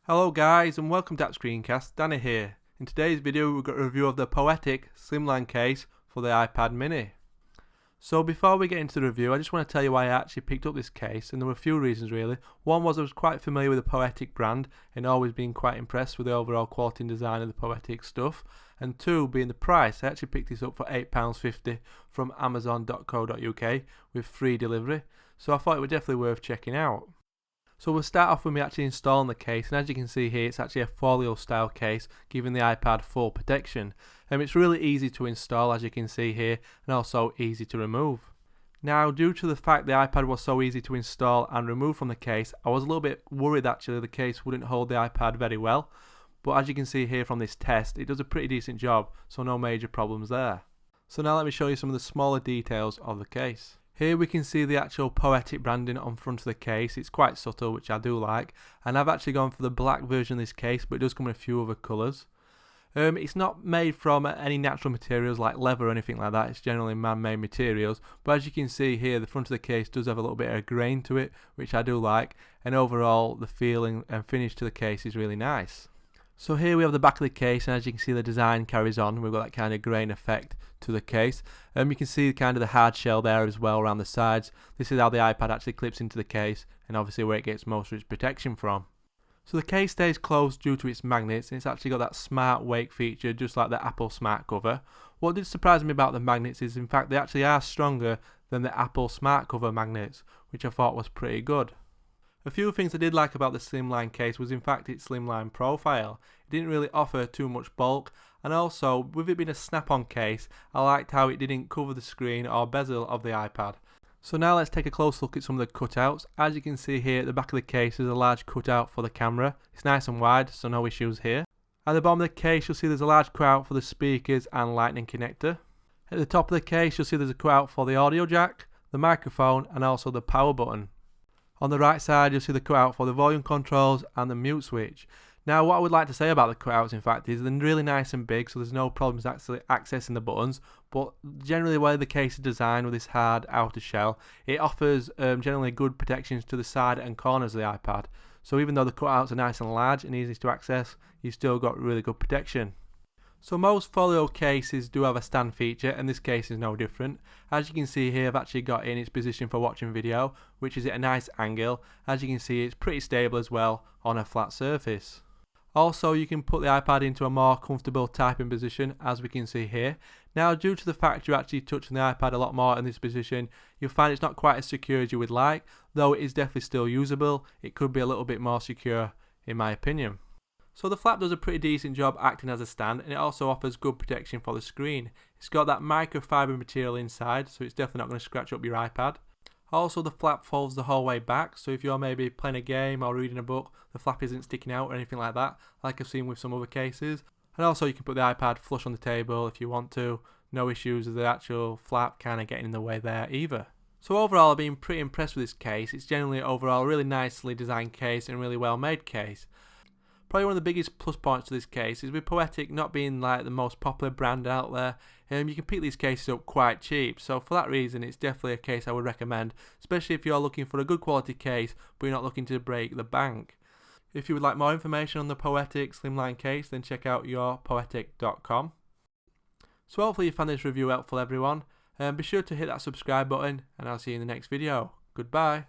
Hello guys and welcome to that screencast. Danny here. In today's video we've got a review of the Poetic Slimline case for the iPad mini. So before we get into the review, I just want to tell you why I actually picked up this case, and there were a few reasons really. One was I was quite familiar with the Poetic brand and always been quite impressed with the overall quality and design of the Poetic stuff. And two, being the price. I actually picked this up for £8.50 from amazon.co.uk with free delivery, so I thought it was definitely worth checking out. So we'll start off with me actually installing the case, and as you can see here, it's actually a folio style case, giving the iPad full protection. It's really easy to install, as you can see here, and also easy to remove. Now, due to the fact the iPad was so easy to install and remove from the case, I was a little bit worried actually the case wouldn't hold the iPad very well, but as you can see here from this test, it does a pretty decent job, so no major problems there. So now let me show you some of the smaller details of the case. Here we can see the actual Poetic branding on front of the case. It's quite subtle, which I do like, and I've actually gone for the black version of this case, but it does come in a few other colours. It's not made from any natural materials like leather or anything like that. It's generally man-made materials, but as you can see here, the front of the case does have a little bit of grain to it, which I do like, and overall the feeling and finish to the case is really nice. So here we have the back of the case, and as you can see the design carries on. We've got that kind of grain effect to the case. You can see kind of the hard shell there as well around the sides. This is how the iPad actually clips into the case, and obviously where it gets most of its protection from. So the case stays closed due to its magnets, and it's actually got that smart wake feature just like the Apple smart cover. What did surprise me about the magnets is in fact they actually are stronger than the Apple smart cover magnets, which I thought was pretty good. A few things I did like about the Slimline case was in fact its slimline profile. It didn't really offer too much bulk, and also with it being a snap-on case, I liked how it didn't cover the screen or bezel of the iPad. So now let's take a close look at some of the cutouts. As you can see here at the back of the case there's a large cutout for the camera. It's nice and wide, so no issues here. At the bottom of the case you'll see there's a large cutout for the speakers and lightning connector. At the top of the case you'll see there's a cutout for the audio jack, the microphone and also the power button. On the right side you'll see the cutout for the volume controls and the mute switch. Now what I would like to say about the cutouts in fact is they're really nice and big, so there's no problems actually accessing the buttons, but generally the way the case is designed with this hard outer shell, it offers generally good protections to the side and corners of the iPad. So even though the cutouts are nice and large and easy to access, you've still got really good protection. So most folio cases do have a stand feature, and this case is no different. As you can see here, I've actually got in its position for watching video, which is at a nice angle. As you can see, it's pretty stable as well on a flat surface. Also, you can put the iPad into a more comfortable typing position, as we can see here. Now, due to the fact you're actually touching the iPad a lot more in this position, you'll find it's not quite as secure as you would like, though it is definitely still usable. It could be a little bit more secure, in my opinion. So the flap does a pretty decent job acting as a stand, and it also offers good protection for the screen. It's got that microfiber material inside, so it's definitely not going to scratch up your iPad. Also the flap folds the whole way back, so if you're maybe playing a game or reading a book, the flap isn't sticking out or anything like that, like I've seen with some other cases. And also you can put the iPad flush on the table if you want to. No issues with the actual flap kind of getting in the way there either. So overall I've been pretty impressed with this case. It's generally overall a really nicely designed case and really well made case. Probably one of the biggest plus points to this case is with Poetic not being like the most popular brand out there, you can pick these cases up quite cheap, so for that reason it's definitely a case I would recommend, especially if you're looking for a good quality case but you're not looking to break the bank. If you would like more information on the Poetic Slimline case, then check out yourpoetic.com. So hopefully you found this review helpful everyone, be sure to hit that subscribe button and I'll see you in the next video. Goodbye.